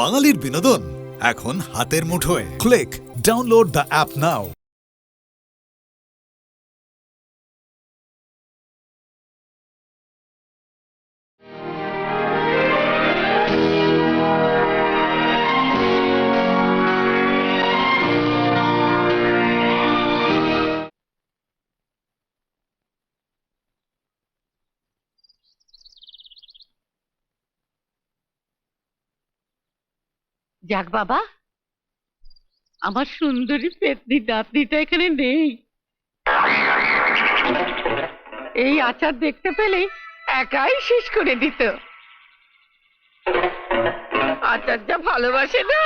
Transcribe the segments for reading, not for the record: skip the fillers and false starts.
বাঙালির বিনোদন এখন হাতের মুঠোয়। ক্লিক ডাউনলোড দ্য অ্যাপ নাও। যাক বাবা, আমার সুন্দরী পেতনি নাতনিটা এখানে নেই। এই আচার দেখতে পেলে একাই শেষ করে দিত। আচার যা ভালোবাসে না।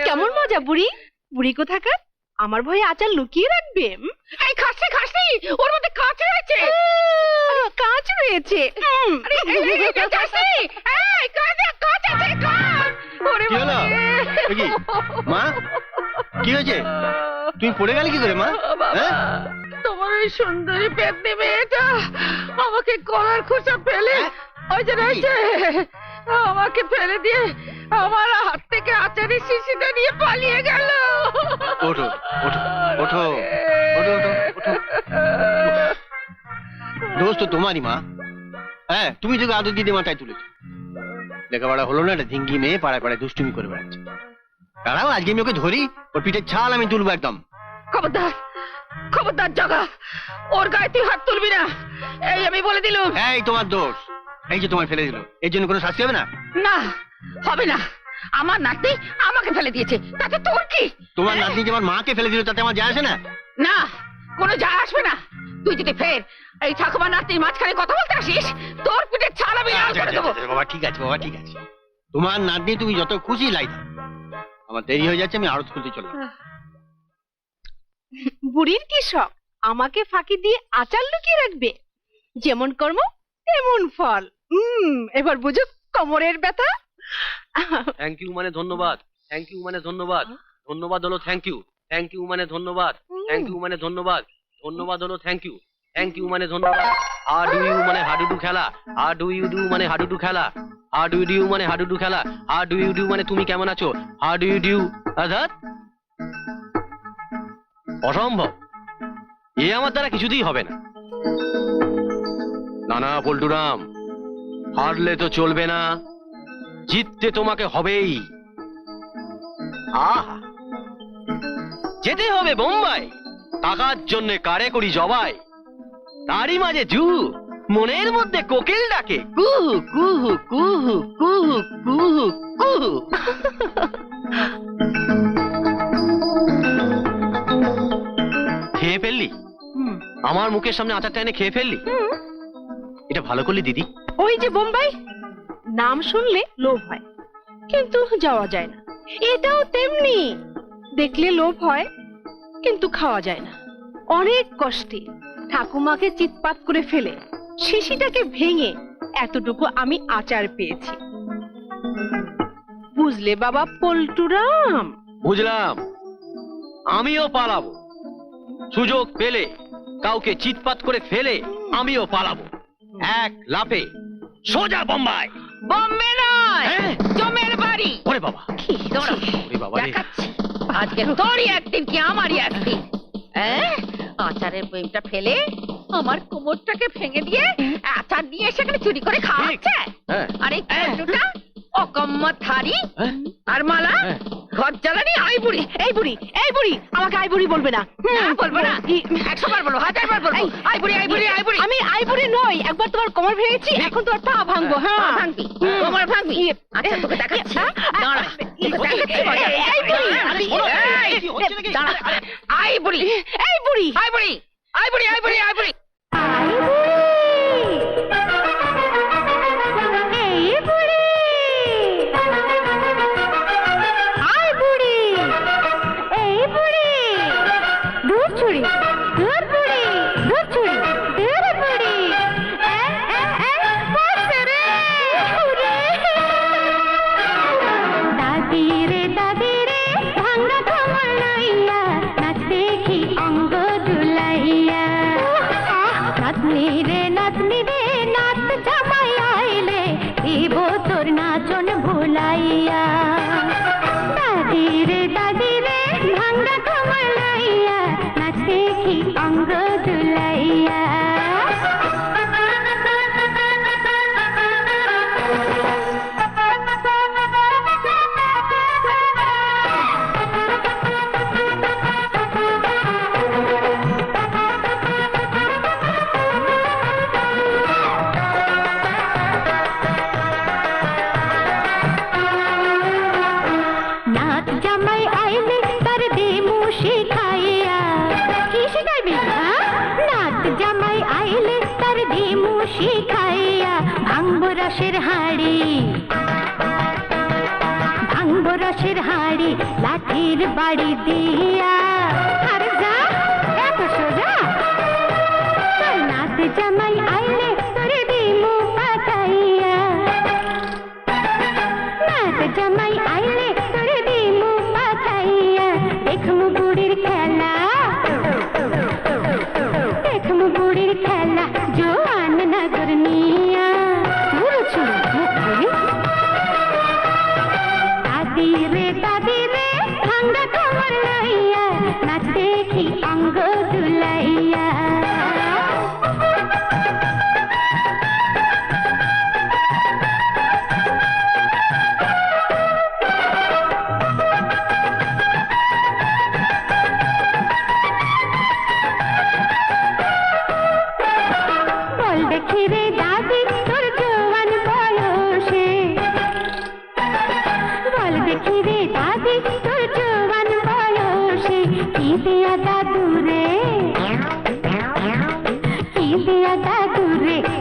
কেমন মজা বুড়ি? বুড়ি কোথাকার? আমার ভয়ে আচার লুকিয়ে রাখবে? এই খাসি খাসি, ওর মধ্যে কাঁচ রয়েছে। কাঁচ রয়েছে? মা কি হয়েছে? তুমি পড়ে গেলে কি করে মা? তোমার ওই সুন্দরী পেতনি মেয়েটা আমাকে গলার খোঁচা ফেলে ওই যে রয়েছে, আমাকে ফেলে দিয়ে আমার হাত থেকে আচারের শিশিটা নিয়ে পালিয়ে গেল। ওঠো ওঠো ওঠো ওঠো ওঠো। দোষ তো তোমারই মা। হ্যাঁ, তুমি তোকে আদর দিয়ে মাথায় তুলেছো। লেখাপড়া হলো না, একটা ধিঙ্গি মেয়ে পাড়ায় পাড়ায় দুষ্টুমি করে বেড়াচ্ছে। দাঁড়াও, আজকে আমি ওকে ধরি, ওর পিঠের ছাল আমি তুলবো একদম। খবরদার খবরদার জগা, ওর গায়ে তুই হাত তুলবি না, এই আমি বলে দিলুম। এই তোমার দোষ, এই যে তোমায় ফেলে দিল, এর জন্য কোনো শাস্তি হবে না? না, হবে না। আমার নাতি আমাকে ফেলে দিয়েছে, তাতে তোর কি? তোমার নাতনি যে আমার মাকে ফেলে দিল, তাতে আমার যায় আসে না? না, কোনো যায় আসবে না। তুই যদি ফের এই ঠাকুমা নাতির মাঝখানে কথা বলতে আসিস, তোর পিঠের ছাল আমি লাল করে দেবো। বাবা ঠিক আছে, বাবা ঠিক আছে। তোমার নাতনি তুমি যত খুশি লাই দাও। আমার দেরি হয়ে যাচ্ছে, আমি আরো খুলতে চললাম। বুড়ির কি শখ আমাকে ফাঁকি দিয়ে আচার লুকিয়ে রাখবে? যেমন কর্ম তেমন ফল। এবার বুঝো কোমরের ব্যথা। থ্যাংক ইউ মানে ধন্যবাদ, থ্যাংক ইউ মানে ধন্যবাদ, ধন্যবাদ হলো থ্যাংক ইউ, থ্যাংক ইউ মানে ধন্যবাদ, থ্যাংক ইউ মানে ধন্যবাদ, ধন্যবাদ হলো থ্যাংক ইউ, থ্যাংক ইউ মানে ধন্যবাদ। হাউ ডু ইউ মানে হাডুডু খেলা, হাউ ডু ইউ ডু মানে হাডুডু খেলা, হাউ ডু ইউ মানে হাডুডু খেলা, হাউ ডু ইউ ডু মানে তুমি কেমন আছো, হাউ ডু ইউ ডু। অর্থাৎ অসম্ভব, এ আমার দ্বারা কিছুতেই হবে না। না না পল্টুরাম, হারলে তো চলবে না, জিততে তোমাকে হবেই। আহা, যেতে হবে বোম্বাই, টাকার জন্য কারে করি জবাই, তারই মাঝে জু মনের মধ্যে কোকিল ডাকে কুহু কুহু কুহু কুহু কুহু কুহু। খেয়ে ফেললি? আমার মুখের সামনে আচারটা এনে খেয়ে ফেললি? এটা ভালো করলি দিদি। ওই যে বোম্বাই, নাম শুনলে লোভ হয় কিন্তু যাওয়া যায় না। এটাও তেমনি, দেখলে লোভ হয় কিন্তু খাওয়া যায় না। অনেক কষ্টে ঠাকুমাকে চিৎপাত করে ফেলে শিশিটাকে ভেঙে এতটুকু আমি আচার পেয়েছি। বুঝলে বাবা পল্টুরাম? বুঝলাম, আমিও পালাবো। সুযোগ পেলে কাউকে চিৎপাত করে ফেলে আমিও পালাবো, এক লাফে সোজা বোম্বাই। বম্বে নয়, হ্যাঁ? জমের বাড়ি। ওরে বাবা, দাঁড়া, ওরে বাবা রে। দেখাচ্ছি আজকে তোরই একদিন কি আমারই একদিন। আচারের বইটা ফেলে আমার কোমরটাকে ভেঙে দিয়ে আচার নিয়ে সেখানে চুরি করে খাওয়াচ্ছে। হ্যাঁ। আর এই কন্টুটা অকম্ম থারি হ্যাঁ? আর মালা হ্যাঁ। ঘর জ্বালানি। আই বুড়ি, এই বুড়ি, এই বুড়ি, আমাকে আই বুড়ি বলবে না। না বলবো না, 100 বার বলবো, 1000 বার বলবো। আই বুড়ি, আই বুড়ি, আই বুড়ি। আমি আই বুড়ি নই, একবার তোমার কোমর ভেঙেছি, এখন তোমার পা ভাঙবো। হ্যাঁ ভাঙবি, তোমার ভাঙবি। আচ্ছা তোকে দেখাচ্ছি, দাঁড়া, তোকে দেখাচ্ছি মজা। এই বুড়ি, এই, দাঁড়া। আই বুড়ি, এই বুড়ি, আই বুড়ি, আই বুড়ি, আই বুড়ি, আই বুড়ি। দাদি রে ভাঙ্গা কোমর লইয়া নাচ দেখি অঙ্গ দুলাইয়া নাতনি রে নাত জামাই আইলে দিব তোর নাচন ভুলাইয়া দাদি রে ভাঙ্গা কোমর লইয়া নাচ দেখি অঙ্গ দুলাইয়া নাচ জামাই আইলে তার দিমু শিখাইয়া কি শিখাইবি নাচ জামাই আইলে তার দিমু শিখাইয়া ভাঙবো রসের হাড়ি লাঠির বাড়ি দিয়া আর যা এত সোজা নাচ জামাই আইলে তোর দিমু পাকাইয়া নাচ জামাই আইলে তোর দিমু পাকাইয়া দেখমু বুড়ির খেলা জোয়ান নগর নিয়া বুঝছো দাদি রে ভাঙ্গা কোমর লইয়া নাচ দেখি অঙ্গ দুলাইয়া বল দেখি রে দাদি তোর জোয়ান বয়সে বল দেখি রে দাদি তোর জোয়ান বয়সে কি দিয়া দাদু রে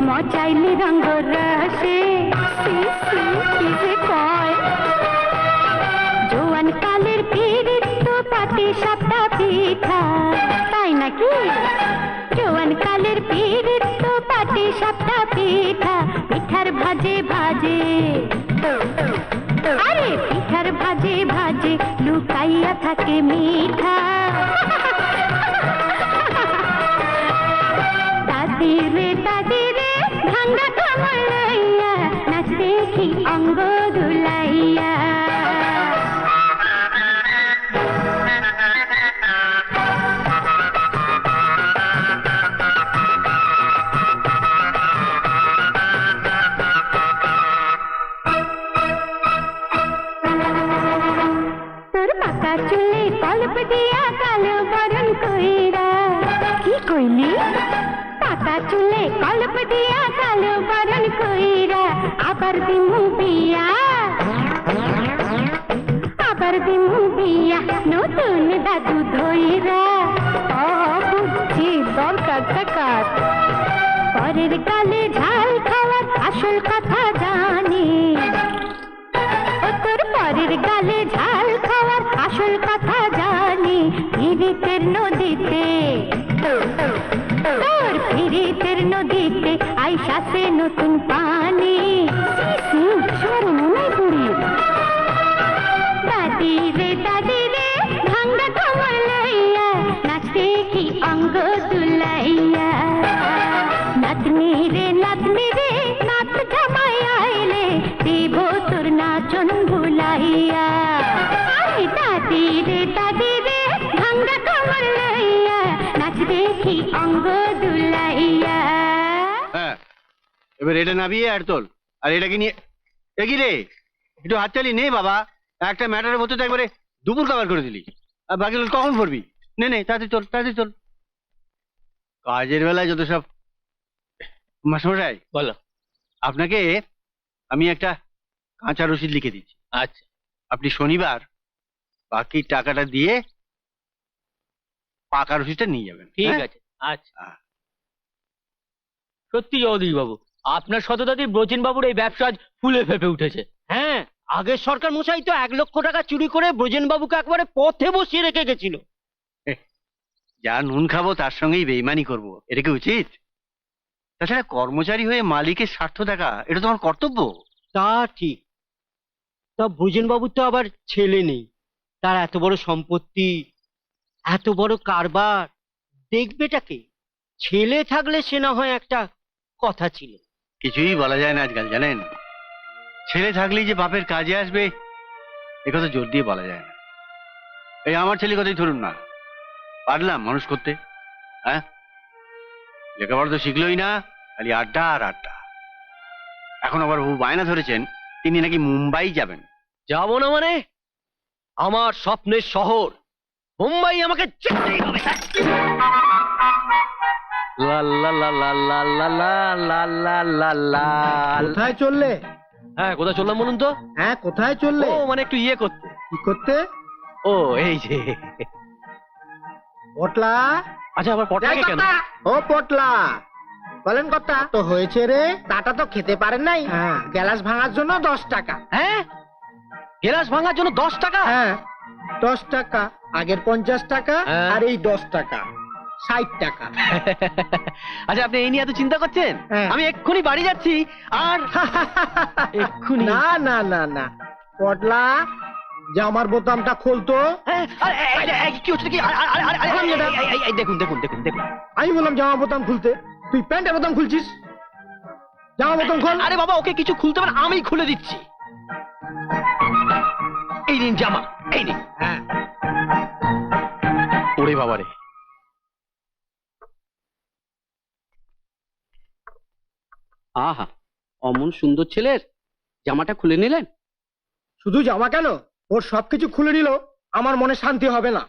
মজাইলি রঙ্গ রসে কি যে কয় জোয়ান কালের পিড়িত তো পাটি সাপটা পিঠা তাই নাকি জোয়ান কালের পিড়িত তো পাটি সাপটা পিঠা পিঠার ভাজে আরে পিঠার ভাজে লুকাইয়া থাকে মিঠা দাদি রে ভাঙ্গা কোমর লইয়া নাচ দেখি অঙ্গ দুলাইয়া তোর পাকা চুলে কল্প দিয়া কালো বরণ কইরা কি কইলি পাকা চুলে কল্প দিয়া কালো বরণ কইরা আবার দিমু বিয়া নতুন দাদু ধইরা বুঝছি দরকার টাকার পরের কালে ঝাল খাওয়ার আসল কথা জানি তোর পরের গালে ঝাল খাওয়ার আসল কথা জানি ফিরিতের নদীতে তোর ফিরিতের নদীতে আইসাছে নতুন পানি মনে করি দাদি রে ভাঙ্গা কোমর লইয়া নাচ দেখি অঙ্গ দুলাইয়া নাতনি রে নাত জামাই আইলে দিব তোর নাচন ভুলাইয়া দাদি রে ভাঙ্গা কোমর লইয়া নাচ দেখি অঙ্গ দুলাইয়া হ্যাঁ এবার এটা নাবিয়ে আর তোল আর এটাকে নিয়ে এগিয়ে রে একটু হাত চালিয়ে নে বাবা একটা ম্যাটারের মধ্যে তো একবারে দুপুর কভার করে দিলি আর বাকি কখন পড়বি নে তাড়াতাড়ি চল কাজের বেলায় যত সব মাস্টারমশাই বলো আপনাকে আমি একটা কাঁচা রসিদ লিখে দিচ্ছি আচ্ছা আপনি শনিবার বাকি টাকাটা দিয়ে পাকা রসিদটা নিয়ে যাবেন ঠিক হ্যাঁ? আছে আচ্ছা সত্যি জগদীশ বাবু আপনার শতদাদি ব্রজেন বাবুর এই ব্যবসা আজ ফুলে ফেপে উঠেছে। হ্যাঁ, আগের সরকার মশাই তো 1 লক্ষ টাকা চুরি করে ব্রজেন বাবুকে একবারে পথে বসিয়ে রেখে গেছিল। যা নুন খাবো তার সঙ্গেই বেইমানি করবো, এটা কি উচিত? তাছাড়া কর্মচারী হয়ে মালিকের স্বার্থ দেখা এটা তোমার কর্তব্য। তা ঠিক, তা ব্রজেন বাবুর তো আবার ছেলে নেই, তার এত বড় সম্পত্তি, এত বড় কারবার, দেখবেটাকে? ছেলে থাকলে সে না হয় একটা কথা ছিল। কিছুই বলা যায় না আজকাল, জানেন। ছেলে থাকলেই যে বাপের কাজে আসবে এ কথা জোর দিয়ে বলা যায় না। এই আমার ছেলে কথাই ধরুন না, পারলাম মানুষ করতে, হ্যাঁ? লেখাপড়া তো শিখলোই না, খালি আড্ডা আর আড্ডা। এখন আবার বাবু বায়না ধরেছেন তিনি নাকি মুম্বাই যাবেন। যাবো না মানে? আমার স্বপ্নের শহর মুম্বাই আমাকে যেতেই হবে। লা লা লা লা লা লা লা লা লা লা। কোথায় চললে? হ্যাঁ, কোথায় চললাম বলুন তো? হ্যাঁ, কোথায় চললে? ও মানে একটু ইয়ে করতে। কি করতে? ও এই যে, পটলা। আচ্ছা আবার পটলাকে কেন? ও পটলা, বলেন কথা তো হয়েছে রে। তাটা তো খেতে পারেন নাই। গ্যালাস ভাঙার জন্য 10 টাকা। হ্যাঁ, গেলাস ভাঙার জন্য 10 টাকা? হ্যাঁ, 10 টাকা। আগের 50 টাকা হ্যাঁ। আর এই 10 টাকা, 60 টাকা। আচ্ছা, আপনি এই নিয়ে এত চিন্তা করছেন? হ্যাঁ। আমি এক্ষুনি বাড়ি যাচ্ছি। আর এক্ষুনি? না না না না পটলা, জামার বোতামটা খুলতো। হ্যাঁ, আরে, কি হচ্ছে কি? দেখুন দেখুন দেখুন দেখুন। আমি বললাম জামা বোতাম খুলতে, তুই প্যান্টের বোতাম খুলছিস। জামা বোতাম খোল। আরে বাবা, ওকে কিছু খুলতে পারে, আমি খুলে দিচ্ছি। এই নিন জামা, এই নিন। হ্যাঁ, ওরে বাবারে, আহা, অমন সুন্দর ছেলের জামাটা খুলে নিলেন? শুধু জামা কেন, ওর সবকিছু খুলে নিল আমার মনে শান্তি হবে না।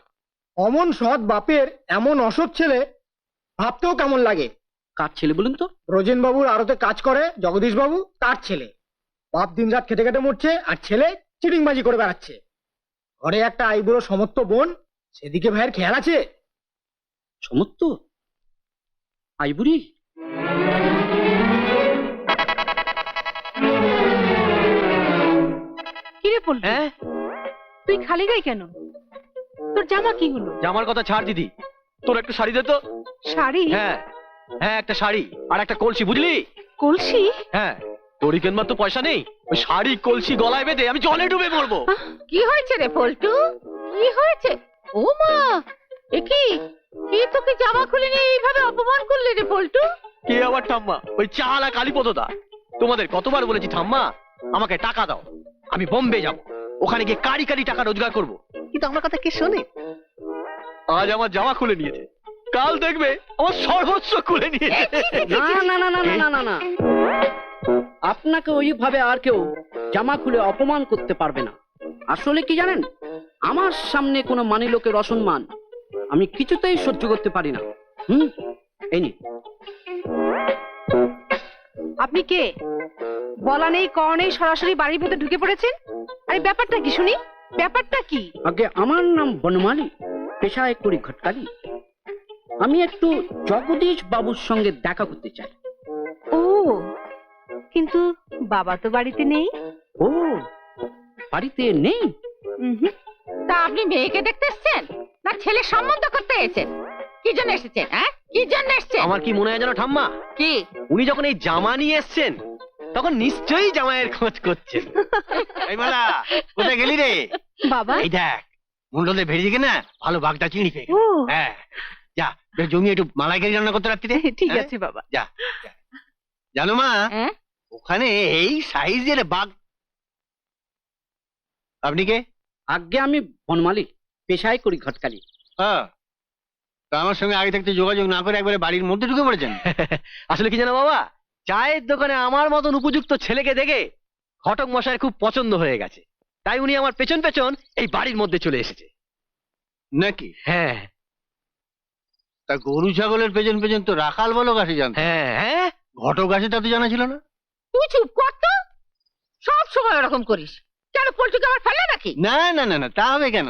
অমন সৎ বাপের এমন অসৎ ছেলে ভাবতেও কেমন লাগে। কার ছেলে বলুন তো? ব্রজেন বাবুর আড়তে কাজ করে জগদীশ বাবু, তার ছেলে। বাপ দিন রাত খেটে খেটে মরছে আর ছেলে চিটিংবাজি করে বেড়াচ্ছে। ঘরে একটা আইবুড়ো সমস্ত বোন, সেদিকে ভাইয়ের খেয়াল আছে? সমস্ত আইবুড়ি? কিরে পল্টু, হ্যাঁ? তুই খালি গায়ে কেন? তোর জামা কি হলো? জামার কথা ছাড় দিদি, তোর একটু শাড়ি দে তো। শাড়ি? হ্যাঁ হ্যাঁ, একটা শাড়ি আর একটা কলসি, বুঝলি? কলসি? হ্যাঁ, তোরই কেনবার তো পয়সা নেই, ওই শাড়ি কলসি গলায় বেঁধে আমি জলে ডুবে মরবো। কি হয়েছে রে পল্টু? কি হয়েছে? ও মা, এ কি? কি তোকে জামা খুলে নিয়ে এইভাবে অপমান করলি রে পল্টু? কে আবার ঠাম্মা? ওই চাল আর কালীপদদা। তোমাদের কতবার বলেছি ঠাম্মা আমাকে টাকা দাও, আমি বোম্বে যাব, ওখানে গিয়ে কারি কারি টাকা রোজগার করব, কিন্তু আমার কথা কে শোনে? আজ আমার জামা খুলে নিয়েছে, কাল দেখবে আমার সর্বস্ব খুলে নিয়েছে। না না না না না না না না, আপনাকে ওইভাবে আর কেউ জামা খুলে অপমান করতে পারবে না। আসলে কি জানেন, আমার সামনে কোনো মানি লোকের অসম্মান আমি কিছুতেই সহ্য করতে পারি না। এই নি। আপনি কে? বলা নেই কওয়া নেই, সরাসরি বাড়ির ভেতর ঢুকে পড়েছেন। আরে ব্যাপারটা কি শুনি, ব্যাপারটা কি? আগে আমার নাম বনমালী, পেশায় করি ঘটকালি। আমি একটু জগদীশ বাবুর সঙ্গে দেখা করতে চাই। ও, কিন্তু বাবা তো বাড়িতে নেই। ও, বাড়িতে নেই? উহুম। তা আপনি মেয়েকে দেখতে এসেছেন না ছেলে সম্বন্ধ করতে এসেছেন? কি জন্য এসেছেন? হ্যাঁ, কি জন্য এসেছেন? আমার কি মনে হয় জানো ঠাম্মা, কি? উনি যখন এই জামা নিয়ে এসছেন তখন নিশ্চয়ই জামাইয়ের খোঁজ করছেন। এই মালা, কোথায় গেলি রে? বাবা? এই দেখ, মন্ডলে ভেড়ে দিকে না ভালো বাগদা চিংড়ি পেয়ে গেল। ও, হ্যাঁ, যা বেশ জমি একটু মালাইকারি রান্না করতে রাত্রিতে। ঠিক হ্যাঁ? আছে বাবা। যা যা। জানো মা, হ্যাঁ? ওখানে এই সাইজের বাঘ। আপনি কে? আগে আমি বনমালী, পেশায় করি ঘটকালি। হ্যাঁ, তা আমার সঙ্গে আগে থাকতে যোগাযোগ না করে একবারে বাড়ির মধ্যে ঢুকে পড়েছেন। আসলে কি জানো বাবা, চায়ের দোকানে আমার মতন উপযুক্ত ছেলেকে দেখে ঘটক মশাইয়ের খুব পছন্দ হয়ে গেছে, তাই উনি আমার পেছন পেছন এই বাড়ির মধ্যে চলে এসেছে। নাকি? হ্যাঁ তা গরু ছাগলের পেছন পেছন তো রাখাল বলো গাছে জানতো, হ্যাঁ হ্যাঁ। ঘটক আছে তা তো জানা ছিল না। তুই চুপ কর তো, সব সময় ওরকম করিস কেন? পল্টুকে আমার ফেলে নাকি? না না না না, তা হবে কেন?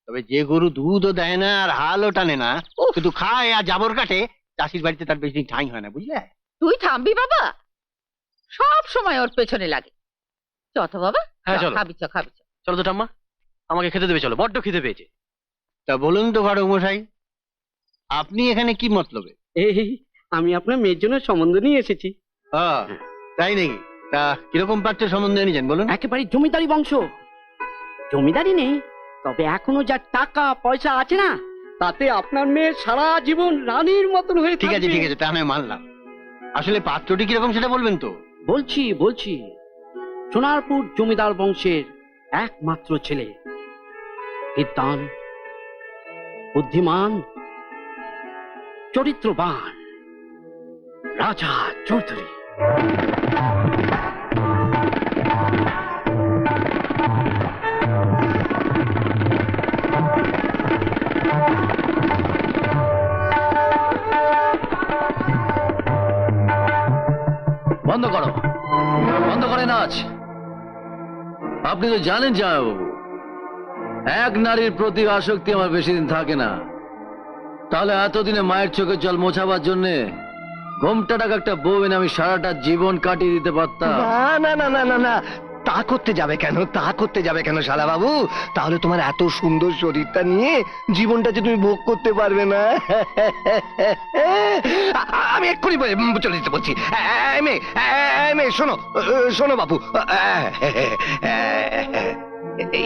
তবে যে গরু দুধও দেয় না আর হালও টানে না, উফ। শুধু খায় আর জাবর কাটে, চাষির বাড়িতে তার বেশি ঠাঁই হয় না, বুঝলে? তুই থামবি বাবা, সব সময় ওর পেছনে লাগে। চত বাবা, হ্যাঁ, চ, চলো। খাবি চ, খাবি চ। চলো তো ঠাম্মা, আমাকে খেতে দেবে, চলো, বড্ড খিদে পেয়েছে। তা বলুন তো ঘটক মশাই, আপনি এখানে কি মতলবে? এই, আমি আপনার মেয়ের জন্য সম্বন্ধ নিয়ে এসেছি। হ্যাঁ, তাই নাকি? তা কিরকম পাত্রের সম্বন্ধ এনেছেন বলুন? একেবারে জমিদারি বংশ। জমিদারি নেই, তবে এখনো যা টাকা পয়সা আছে না, তাতে আপনার মেয়ে সারা জীবন রানীর মতন হয়ে ঠিক আছে থাকবে। ঠিক আছে, তা আমি মানলাম। আসলে পাত্রটি কিরকম সেটা বলবেন তো? বলছি সোনারপুর জমিদার বংশের একমাত্র ছেলে, বিদ্বান, বুদ্ধিমান, চরিত্রবান, রাজা চৌধুরী। বন্ধ করো, বন্ধ করে নাচ। আপনি তো জানেন জামাইবাবু, এক নারীর প্রতি আসক্তি আমার বেশি দিন থাকে না। তাহলে এতদিনে মায়ের চোখের জল মোছাবার জন্যে ঘোমটা টাকা একটা বউ এনে আমি সারাটা জীবন কাটিয়ে দিতে পারতাম। না না না না না, তা করতে যাবে কেন, তা করতে যাবে কেন শালা বাবু? তাহলে তোমার এত সুন্দর শরীরটা নিয়ে জীবনটা যে তুমি ভোগ করতে পারবে না। আমি এক্ষুনি চলে যেতে বলছি। মেয়ে শোনো, শোনো বাবু,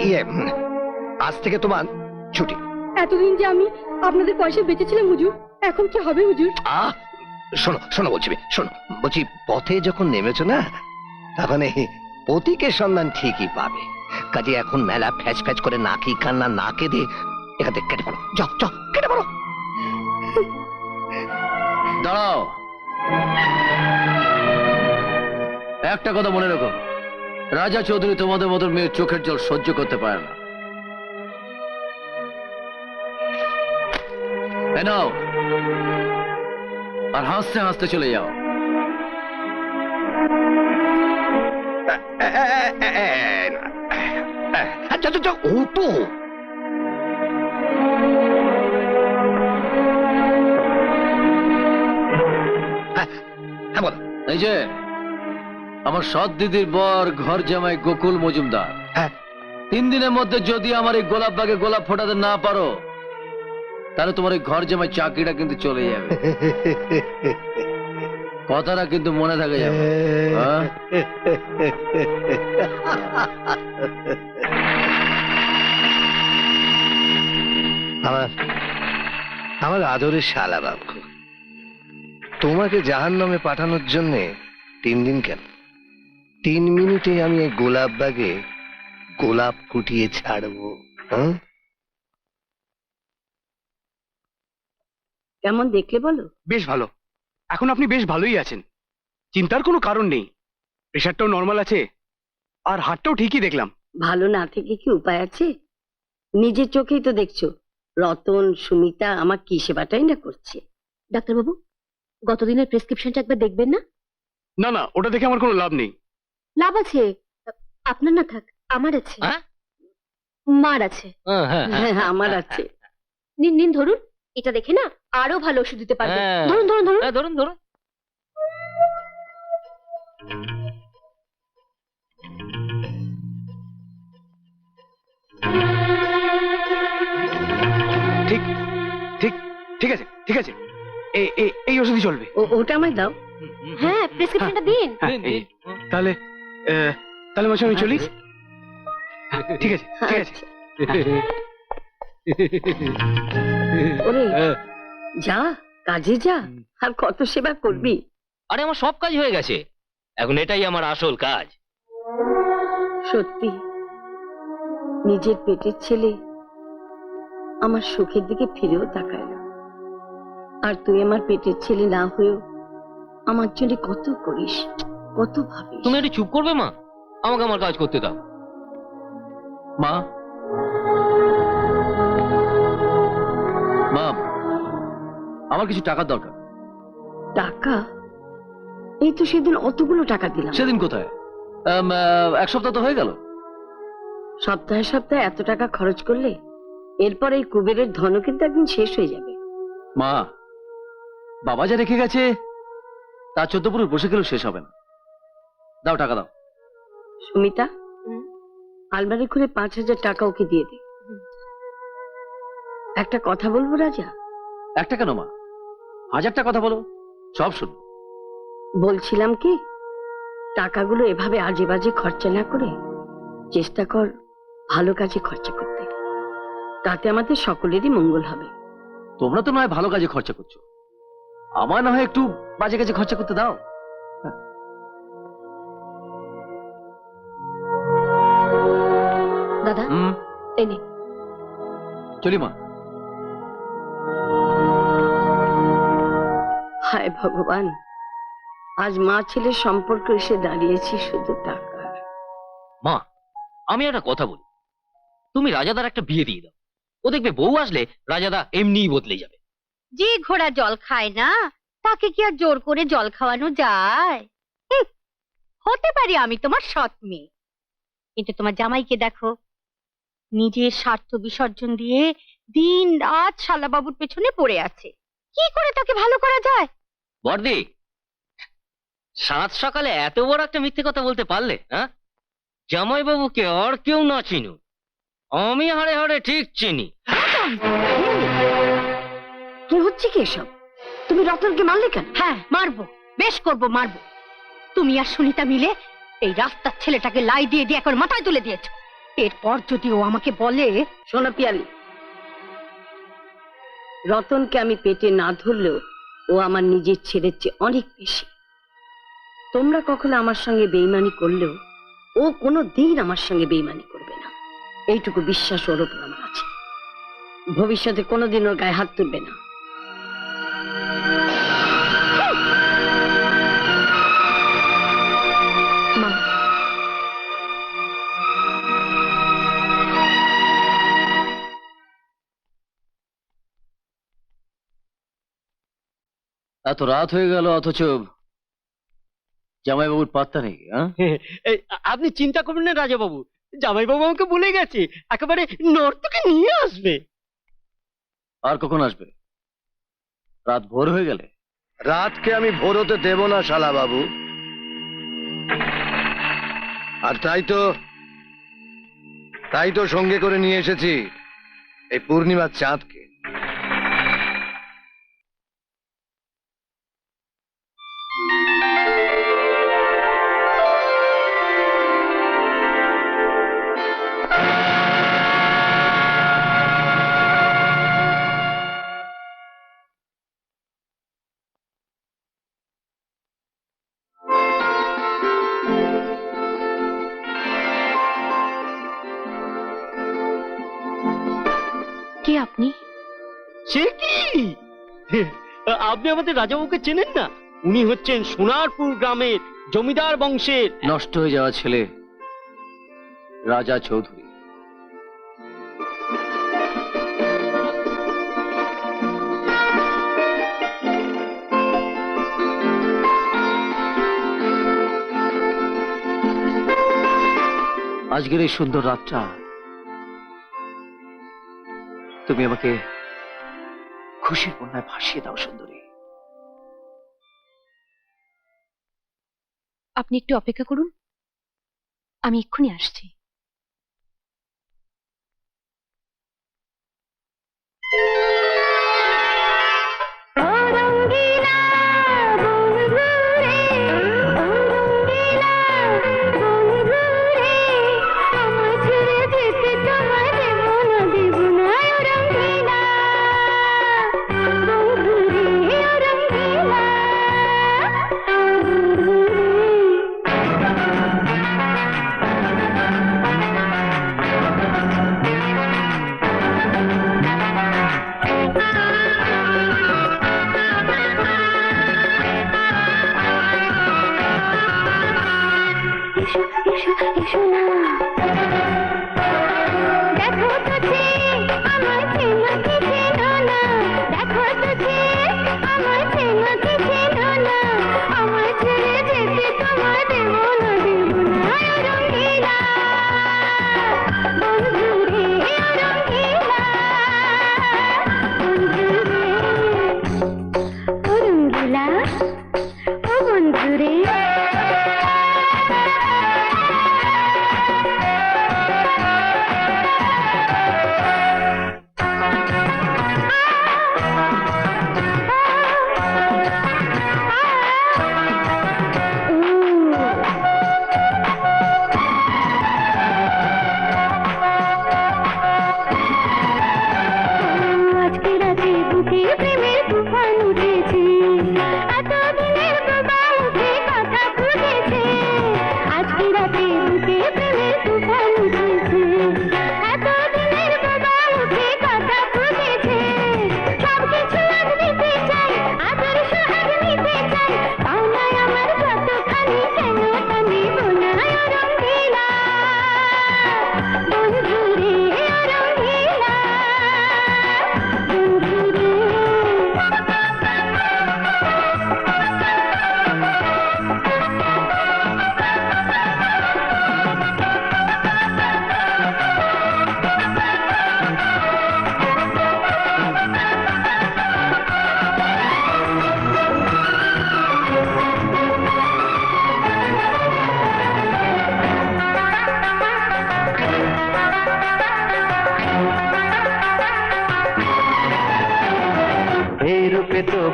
ইয়ে, আজ থেকে তোমার ছুটি। এতদিন যে আমি আপনাদের পয়সা বেঁচেছিলাম হুজুর, এখন কি হবে হুজুর? শোনো শোনো বলছি, শোনো বলছি, পথে যখন নেমেছো না, তখন এই প্রতীকের সন্ধান ঠিকই পাবে। কাজে এখন মেলা ফ্যাচ ফ্যাচ করে নাকি কান্না না কেঁদে এখান থেকে কেটে পড়ো, যাও যাও কেটে পড়ো। দাঁড়াও, একটা কথা মনে রাখো, রাজা চৌধুরী তোমাদের মতো মেয়ের চোখের জল সহ্য করতে পারে না। এ নাও, আর হাসতে হাসতে চলে যাও। আচ্ছা আচ্ছা, ও তো হ্যাঁ বলো। এই যে আমার সৎ দিদির বর ঘর জামাই গোকুল মজুমদার, হ্যাঁ 3 দিনের মধ্যে যদি আমার এই গোলাপ বাগে গোলাপ ফোটাতে না পারো, তাহলে তোমার এই ঘর জামাই চাকরিটা কিন্তু চলে যাবে। কথাটা কিন্তু মনে থাকে যাবে। হ্যাঁ? আমার আমার আদরের শালা বাবু, তোমাকে জাহান্নামে পাঠানোর জন্য 3 দিন কেন, 3 মিনিটে আমি এই গোলাপ বাগে গোলাপ ফুটিয়ে ছাড়বো। হ্যাঁ কেমন দেখলে বলো? বেশ ভালো, এখন আপনি বেশ ভালোই আছেন, চিন্তার কোনো কারণ নেই। প্রেশারটাও নর্মাল আছে, আর হাতটাও ঠিকই দেখলাম। ভালো না থেকে কি উপায় আছে? নিজের চোখেই তো দেখছো রতন সুমিতা আমার কি সেবাটাই না করছে। ডাক্তারবাবু, গতদিনের প্রেসক্রিপশনটা একবার দেখবেন না? না না, ওটা দেখে আমার কোনো লাভ নেই। লাভ আছে, আপনার না থাক, আমার আছে। মার আছে। হ্যাঁ আমার আছে। নিন নিন, ধরুন, এটা দেখে না আরো ভালো ওষুধ দিতে পারবে। ধরুন ধরুন ধরুন। ধরুন ধরুন। ঠিক ঠিক ঠিক আছে ঠিক আছে, এই ওষুধই চলবে। ওটা আমায় দাও। হ্যাঁ, প্রেসক্রিপশনটা দিন। হ্যাঁ, তাহলে তাহলে মাসে আমি চলি। হ্যাঁ, ঠিক আছে ঠিক আছে। ওরে যা, কাজে যা, আর কত সেবা করবি। আরে আমার সব কাজ হয়ে গেছে, এখন এটাই আমার আসল কাজ। সত্যি নিজের পেটের ছেলে আমার সুখের দিকে ফিরেও তাকায় না, আর তুই আমার পেটের ছেলে না হয়েও আমার জন্য কত করিস, কত ভাবিস। তুমি একটু চুপ করবে মা, আমাকে আমার কাজ করতে দাও। মা, মা, আমার কিছু টাকার দরকার। টাকা? এই তো সেদিন অতগুলো টাকা দিলাম। সেদিন কোথায়? 1 সপ্তাহ তো হয়ে গেল। সপ্তাহে সপ্তাহে এত টাকা খরচ করলে এরপর এই কুবেরের ধনও কিন্তু একদিন শেষ হয়ে যাবে। মা, বাবা যা রেখে গেছে তা 14 পুরুষ বসে গেলেও শেষ হবে না। দাও, টাকা দাও। সুমিতা, আলমারি খুলে 5,000 টাকা ওকে দিয়ে দে। একটা কথা বলবো রাজা? একটা কেন মা, 1000টা কথা বলো, সব শুন। বলছিলাম কি, টাকাগুলো এভাবে আজে বাজে খরচা না করে চেষ্টা কর ভালো কাজে খরচা করতে, তাতে আমাদের সকলেরই মঙ্গল হবে। তোমরা তো নয় ভালো কাজে খরচা করছো, আমার না হয় একটু বাজে কাজে খরচা করতে দাও। দাদা এনে চলি মা। হায় ভগবান, আজ মা ছেলের সম্পর্ক এসে দাঁড়িয়েছি শুধু টাকার। মা, আমি একটা কথা বলি, তুমি রাজাদার একটা বিয়ে দিয়ে দাও, ও দেখবে বউ আসলে রাজাদা এমনিই বদলে যাবে। যে ঘোড়া জল খায় না তাকে কি আর জোর করে জল খাওয়ানো যায়? হতে পারি আমি তোমার সৎ মেয়ে, কিন্তু তোমার জামাইকে দেখো, নিজের স্বার্থ বিসর্জন দিয়ে দিন রাত শালাবাবুর পেছনে পড়ে আছে। কি করে তাকে ভালো করা যায়? বর্দি, সাত সকালে এত বড় একটা মিথ্যে কথা বলতে পারলে? হ্যাঁ, জামাই বাবুকে আর কেউ না চিনুক, আমি হাড়ে হাড়ে ঠিক চিনি। কি হচ্ছে কি এসব? তুমি রতনকে মারলে কেন? হ্যাঁ মারবো, বেশ করবো, মারবো। তুমি আর সুনিতা মিলে এই রাস্তার ছেলেটাকে লাই দিয়ে দিয়ে এখন মাথায় তুলে দিয়েছ। এরপর যদি ও আমাকে বলে, শোনো পিয়ালি, রতনকে আমি পেটে না ধরলেও ও আমার নিজের ছেলের চেয়ে অনেক বেশি। তোমরা কখনো আমার সঙ্গে বেইমানি করলেও ও কোনো দিন আমার সঙ্গে বেইমানি করবে না, এইটুকু বিশ্বাস ওর উপর আমার আছে। ভবিষ্যতে কোনোদিন ওর গায়ে হাত তুলবে না। মা, এত রাত হয়ে গেল অথচ জামাইবাবুর পাত্তা নেই। আপনি চিন্তা করবেন না রাজা বাবু, জামাই বাবু আমাকে বলে গেছে একেবারে নর্তকে নিয়ে আসবে। আর কখন আসবে? রাত ভোর হয়ে গেলে। রাতকে আমি ভোর হতে দেব না শালা বাবু। আর তাই তো সঙ্গে করে নিয়ে এসেছি এই পূর্ণিমার চাঁদকে। কে আপনি? সে কি, আপনি আমাদের রাজাবাবুকে চেনেন না? উনি হচ্ছেন সোনারপুর গ্রামের জমিদার বংশের। নষ্ট হয়ে যাওয়া ছেলে রাজা চৌধুরী। আজকের এই সুন্দর রাতটা তুমি আমাকে খুশির বন্যায় ভাসিয়ে দাও সুন্দরী। আপনি একটু অপেক্ষা করুন, আমি এক্ষুনি আসছি।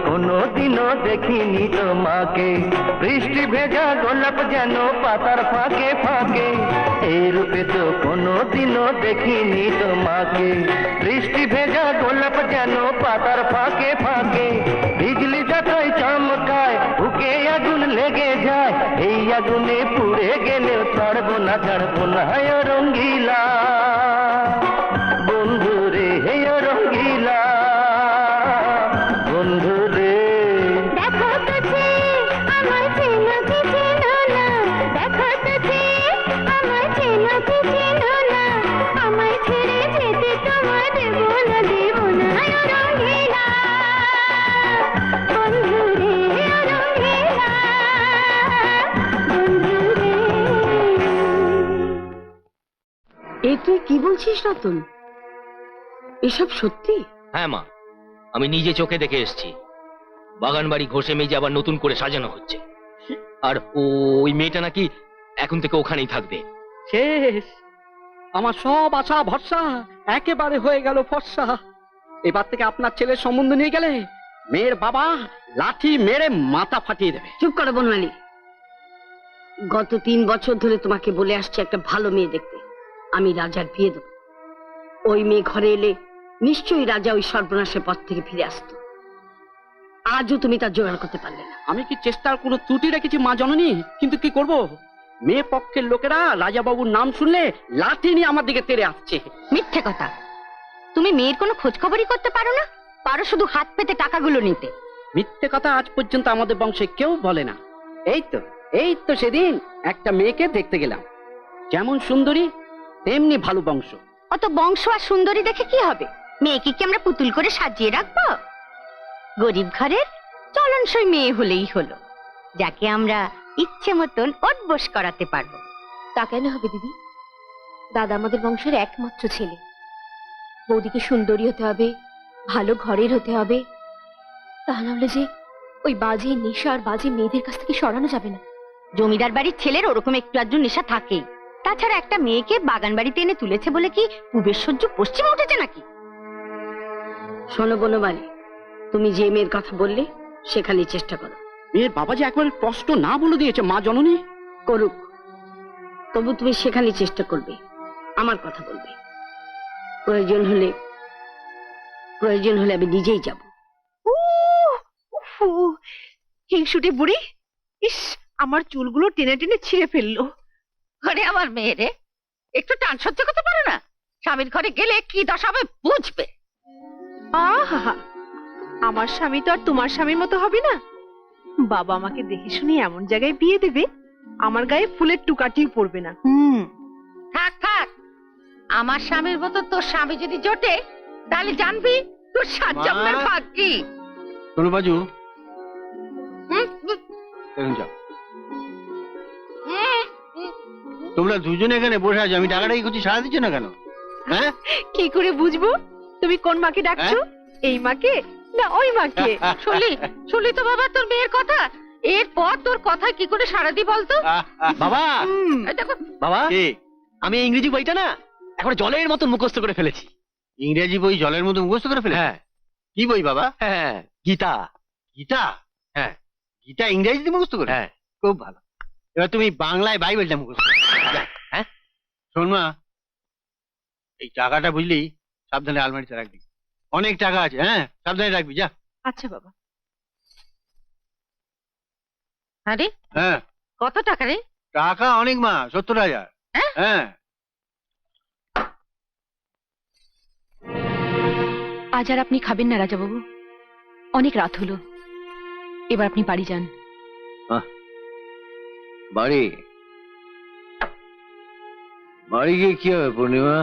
কোনোদিনও দেখিনি তোমাকে, বৃষ্টি ভেজা গোলাপ যেন পাতার ফাঁকে ফাঁকে, এই রূপে তো কোনোদিনও দেখিনি তোমাকে, বৃষ্টি ভেজা গোলাপ যেন পাতার ফাঁকে ফাঁকে, বিজলি যতই চমকায় বুকে আগুন লেগে যায়, এই আগুনে পুড়ে গেলেও ছাড়বো না ও রঙ্গিলা বন্ধু রে, হে ও রঙ্গিলা বন্ধু রে। দেখো তুঝে আমায় চেনো কি চেনো না, দেখো তুঝে আমায় চেনো কি চেনো না, আমায় ছেড়ে যেতে তোমায় দেবো না ও রঙ্গিলা বন্ধু রে, ও রঙ্গিলা বন্ধু রে। এ তুই কি বলছিস রতন? এসব সত্যি? হ্যাঁ মা, আমি নিজে চোখে দেখে এসেছি। বাগান বাড়ি ঘষে মেজে আবার নতুন করে সাজানো হচ্ছে, আর ওই মেয়েটা নাকি এখন থেকে ওখানেই থাকবে। শেষ, আমার সব আশা ভরসা একেবারে হয়ে গেল ফর্সা। এবার থেকে আপনার ছেলের সম্বন্ধ নিয়ে গেলে মেয়ের বাবা লাঠি মেরে মাথা ফাটিয়ে দেবে। চুপ করো বনমালী। গত 3 বছর ধরে তোমাকে বলে আসছে একটা ভালো মেয়ে দেখতে, আমি রাজার বিয়ে দেব। ওই মেয়ে ঘরে এলে নিশ্চয়ই রাজা ওই সর্বনাশের পথ থেকে ফিরে আসতো। আজও তুমি তার জোগাড় করতে পারলে না। আমি কি চেষ্টার কোনো ত্রুটি রেখেছি মা জননী? কিন্তু কি করব, মেয়ে পক্ষের লোকেরা রাজাবাবুর নাম শুনলে লাঠি নিয়ে আমার দিকে তেড়ে আসছে। মিথ্যে কথা, তুমি মেয়ের কোনো খোঁজ খবরই করতে পারো না, পারো শুধু হাত পেতে টাকাগুলো নিতে। মিথ্যে কথা আজ পর্যন্ত আমাদের বংশে কেউ বলে না। এই তো সেদিন একটা মেয়েকে দেখতে গেলাম, যেমন সুন্দরী তেমনি ভালো বংশ। অত বংশ আর সুন্দরী দেখে কি হবে? মেয়েকে কি আমরা পুতুল করে সাজিয়ে রাখবো? গরিব ঘরের চলনসই মেয়ে হলেই হলো, যাকে আমরা ইচ্ছে মতন ওঠবোস করাতে পারবো। তা কেন হবে দিদি? দাদা আমাদের বংশের একমাত্র ছেলে, বৌদিকে সুন্দরী হতে হবে, ভালো ঘরের হতে হবে, তা নাহলে যে ওই বাজে নেশা আর বাজে মেয়েদের কাছ থেকে সরানো যাবে না। জমিদার বাড়ির ছেলের ওরকম একটু আধটু নেশা থাকেই, তাছাড়া একটা মেয়েকে বাগান বাড়িতে এনে তুলেছে বলে কি পূবের সূর্য পশ্চিমে উঠেছে নাকি? শোনো বনমালী, তুমি যে মেয়ের কথা বললে সেখানে চেষ্টা করো। মেয়ের বাবা যে একবার স্পষ্ট না বলে দিয়েছে মা জননী। করুক, তবু তুমি সেখানে চেষ্টা করবে, আমার কথা বলবে। প্রয়োজন হলে আমি নিজেই যাব। হিংসুটে বুড়ি, ইস, আমার চুলগুলো টেনে টেনে ছিঁড়ে ফেললো। আরে আমার মেয়ে রে, একটু টান সহ্য করতে পারো না? স্বামীর ঘরে গেলে কি দশা হবে বুঝবে। আহা, আমার স্বামী তো আর তোমার স্বামীর মতো হবে না। বাবা আমাকে দেখে শুনে এমন জায়গায় বিয়ে দেবে, আমার গায়ে ফুলের টুকাটিও পড়বে না। থাক থাক, আমার স্বামীর মতো তোর স্বামী যদি জোটে তাহলে জানবি তোর সাত জন্মের ভাগ কি। শোনো বাজু, এখন যাও। তোমরা দুজনে এখানে বসে আছো, আমি টাকাটা কি করছি সারা দিচ্ছ না কেন? হ্যাঁ, কি করে বুঝবো তুমি কোন মাকে ডাকছো? এই মাকে না ওই মাকে? শুনলি তো বাবা তোর মেয়ের কথা, এরপর তোর কথা কি করে সারা দি বলতো? বাবা, এই দেখো বাবা, কি? আমি এই ইংরেজি বইটা না এখন জলের মতন মুখস্থ করে ফেলেছি। ইংরেজি বই জলের মতো মুখস্থ করে ফেলে? হ্যাঁ। কি বই বাবা? হ্যাঁ, গীতা। গীতা? হ্যাঁ। গীতা ইংরেজিতে মুখস্থ করে? হ্যাঁ। খুব ভালো। এবার তুমি বাংলায় বাইবেলটা মুখস্থ করো। হ্যাঁ, শোন মা, এই টাকাটা বুঝলি সাবধানে আলমারিতে রাখবি, অনেক টাকা আছে। হ্যাঁ, সাবধানে রাখবি, যা। আচ্ছা বাবা। আরে হ্যাঁ, কত টাকা রে? টাকা অনেক মা, 70,000। হ্যাঁ? হ্যাঁ। আজ আর আপনি খাবেন না রাজাবাবু, অনেক রাত হলো, এবার আপনি বাড়ি যান। বাড়ি বাড়ি গিয়ে কি হবে পূর্ণিমা?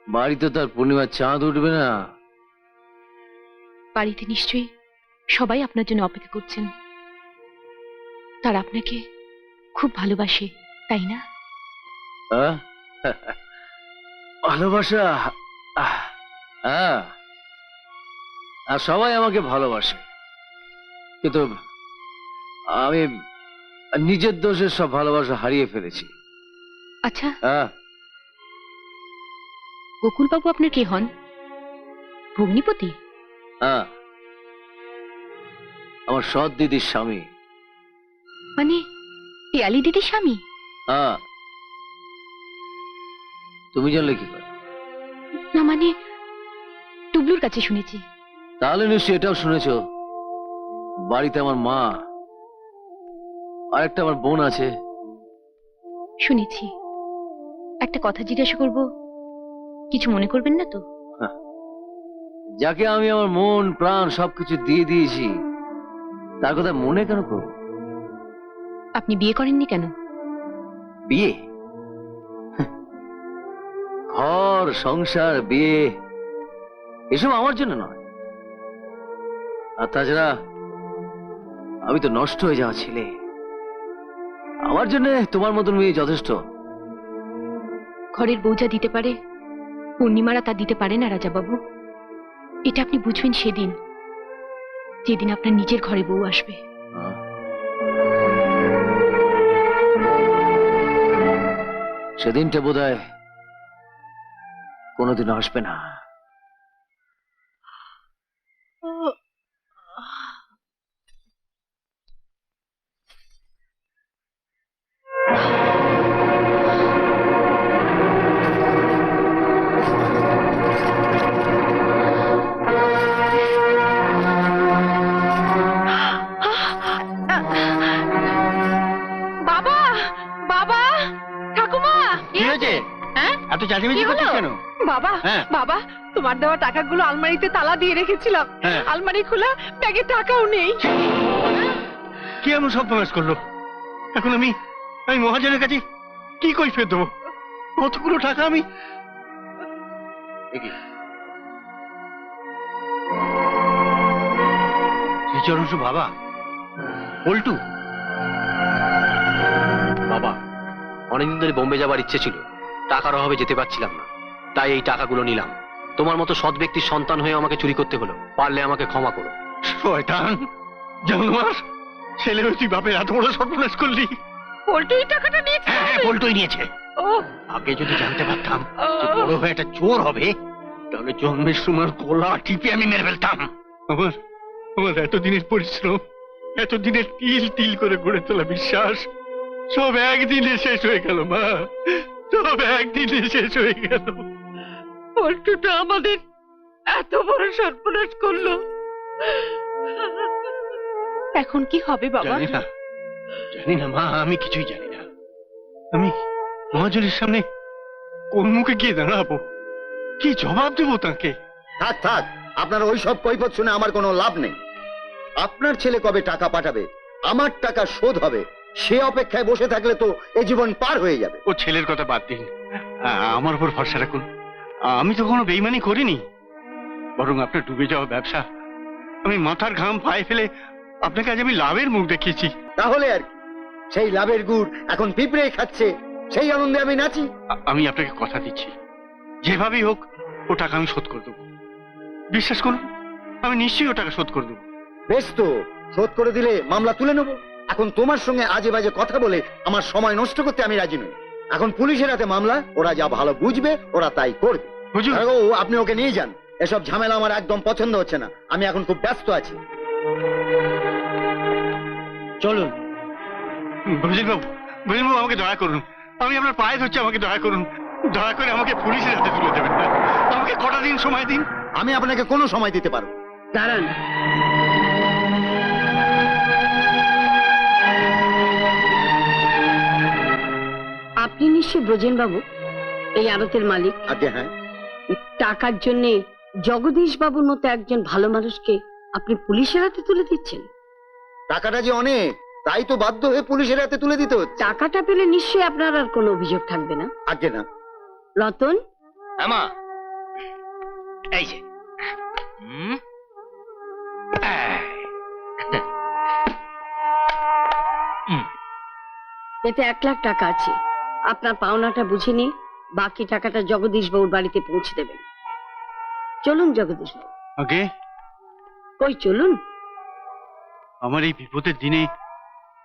বাড়িতে তার পূর্ণিমার চাঁদ উঠবে না। বাড়িতে নিশ্চয়ই সবাই আপনার জন্য অপেক্ষা করছেন, তার আপনাকে খুব ভালোবাসে, তাই না? আহ? ভালোবাসা, হ্যাঁ, আর সবাই আমাকে ভালোবাসে, কিন্তু আমি নিজের দোষে সব ভালোবাসা হারিয়ে ফেলেছি। আচ্ছা, হ্যাঁ, গোকুলবাবু আপনার কে হন? ভগ্নিপতি? হ্যাঁ, আমার সৎ দিদির স্বামী। মানে পিয়ালি দিদির স্বামী? হ্যাঁ। তুমি জানলে কি করে? না মানে টুবলুর কাছে শুনেছি। তাহলে নিশ্চয়ই এটাও শুনেছো বাড়িতে আমার মা আর একটা আমার বোন আছে। শুনেছি। একটা কথা জিজ্ঞাসা করব, কিছু মনে করবেন না তো? যাকে আমি আমার মন প্রাণ সবকিছু দিয়ে দিয়েছি তার কথা মনে কেন করব? আপনি বিয়ে করেননি কেন? বিয়ে? ঘর সংসার বিয়ে এসব আমার জন্য নয়। আর তাছাড়া আমি তো নষ্ট হয়ে যাওয়া ছেলে, আমার জন্য তোমার মতন মেয়ে যথেষ্ট। ঘরের বউ যা দিতে পারে পূর্ণিমারা তা দিতে পারে না রাজা বাবু। এটা আপনি বুঝবেন সেদিন, যেদিন আপনার নিজের ঘরে বউ আসবে। সেদিনটা বোধহয় কোনোদিন আসবে না। বাবা, বাবা, ঠাকুমা, কি হয়েছে? হ্যাঁ? এত চাচিমেচি করছিস কেন? বাবা, হ্যাঁ। বাবা, তোমার দেওয়া টাকাগুলো আলমারিতে তালা দিয়ে রেখেছিলাম। হ্যাঁ। আলমারি খোলা, ব্যাগে টাকাও নেই। কি এমন সব প্রকাশ করলো? এখন আমি মহাজনের কাছে কি কৈফিয়ত দেবো? কতগুলো টাকা আমি শ্রীচরণ বাবা, পল্টু বাবা, অনেকদিন ধরে বোম্বে যাবার ইচ্ছে ছিল, টাকার অভাবে যেতে পারছিলাম না, তাই এই টাকাগুলো নিলাম। তোমার মতো সৎ ব্যক্তির সন্তান হয়ে আমাকে চুরি করতে হলো, পারলে আমাকে ক্ষমা করো। শয়তান জানোয়ার, ছেলে হয়ে তুই বাপের এত বড় সর্বনাশ করলি। পল্টু এই টাকাটা নিয়েছে? হ্যাঁ, পল্টুই নিয়েছে। ও, আগে যদি জানতে পারতাম যে বড় হয়ে একটা চোর হবে, তাহলে জন্মের সময় গলা টিপে আমি মেরে ফেলতাম। আমার আমার এতদিনের পরিশ্রম, এতদিনের তিল তিল করে গড়ে তোলা বিশ্বাস সব একদিনে শেষ হয়ে গেল মা, সব একদিনে শেষ হয়ে গেল। পল্টুটা আমাদের এত বড় সর্বনাশ করলো। এখন কি হবে বাবা? জানি না মা, আমি কিছুই জানি না। আমি মহাজনের সামনে কোন মুখে গিয়ে দাঁড়াবো, কি জবাব দেবো তাকে? থাক থাক, আপনার ওই সব কৈফত শুনে আমার কোনো লাভ নেই। আপনার ছেলে কবে টাকা পাঠাবে, আমার টাকা শোধ হবে, সে অপেক্ষায় বসে থাকলে তো এ জীবন পার হয়ে যাবে। ও ছেলের কথা বাদ দিন, আমার উপর ভরসা রাখুন। আমি তো কোনো বেইমানি করিনি, বরং আপনার ডুবে যাওয়া ব্যবসা আমি মাথার ঘাম পায়ে ফেলে আপনাকে আজ আমি লাভের মুখ দেখিয়েছি। তাহলে আর কি, সেই লাভের গুড় এখন পিঁপড়ে খাচ্ছে, সেই আনন্দে আমি নাচি। আমি আপনাকে কথা দিচ্ছি, যেভাবেই হোক ও টাকা আমি শোধ করে দেবো। বিশ্বাস করুন, আমি নিশ্চয়ই ও টাকা শোধ করে দেবো। বেশ তো, শোধ করে দিলে মামলা তুলে নেবো। এখন তোমার সঙ্গে আজে বাজে কথা বলে আমার সময় নষ্ট করতে আমি রাজি নই। এখন পুলিশের হাতে মামলা, ওরা যা ভালো বুঝবে ওরা তাই করবে। হুজুর, আপনি ওকে নিয়ে যান, এসব ঝামেলা আমার একদম পছন্দ হচ্ছে না, আমি এখন খুব ব্যস্ত আছি। চলুন। ভজিলবাবু, ভজিলবাবু আমাকে দয়া করুন, আমি আপনার পায়ে ধরছি, আমাকে দয়া করুন, দয়া করে আমাকে পুলিশের হাতে তুলে দেবেন না। আমাকে কটা দিন সময় দিন। আমি আপনাকে কোনো সময় দিতে পারবো। দাঁড়ান, আপনি নিশ্চয় ব্রজেন বাবু এই আড়তের মালিক? আগে হ্যাঁ। টাকার জন্য জগদীশ বাবুর মতো একজন ভালো মানুষকে আপনি পুলিশের হাতে তুলে দিচ্ছেন? টাকাটা যে অনেক, তাই তো বাধ্য হয়ে পুলিশের হাতে তুলে দিতে হচ্ছে। টাকাটা পেলে নিশ্চয়ই আপনার আর কোনো অভিযোগ থাকবে না। আগে না। রতন, আমা এই যে এতে 1 লাখ টাকা আছে, আপনার পাওনাটা বুঝে নিয়ে বাকি টাকাটা জগদীশ বাবুর বাড়িতে পৌঁছে দেবেন। চলুন জগদীশ বাবু। আগে কই চলুন। আমার এই বিপদের দিনে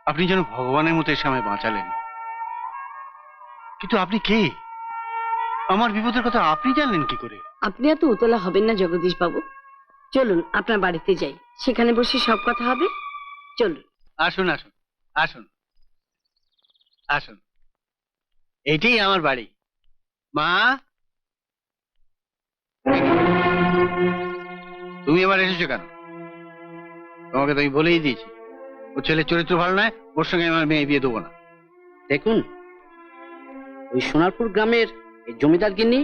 আপনি যেন ভগবানের মতো এসে আমায় বাঁচালেন। কিন্তু আপনি কে? আমার বিপদের কথা আপনি জানলেন কি করে? আপনি এত উতলা হবেন না জগদীশ বাবু, চলুন আপনার বাড়িতে যাই, সেখানে বসে সব কথা হবে। চলুন। আসুন আসুন আসুন আসুন, এইটাই আমার বাড়ি। মা, তুমি আবার এসেছো কেন? তোমাকে তো আমি বলেই দিয়েছি, ও ছেলের চরিত্র ভালো নয়, ওর সঙ্গে আমার মেয়ে বিয়ে দেবো না। দেখুন, ওই সোনারপুর গ্রামের এই জমিদার গিন্নি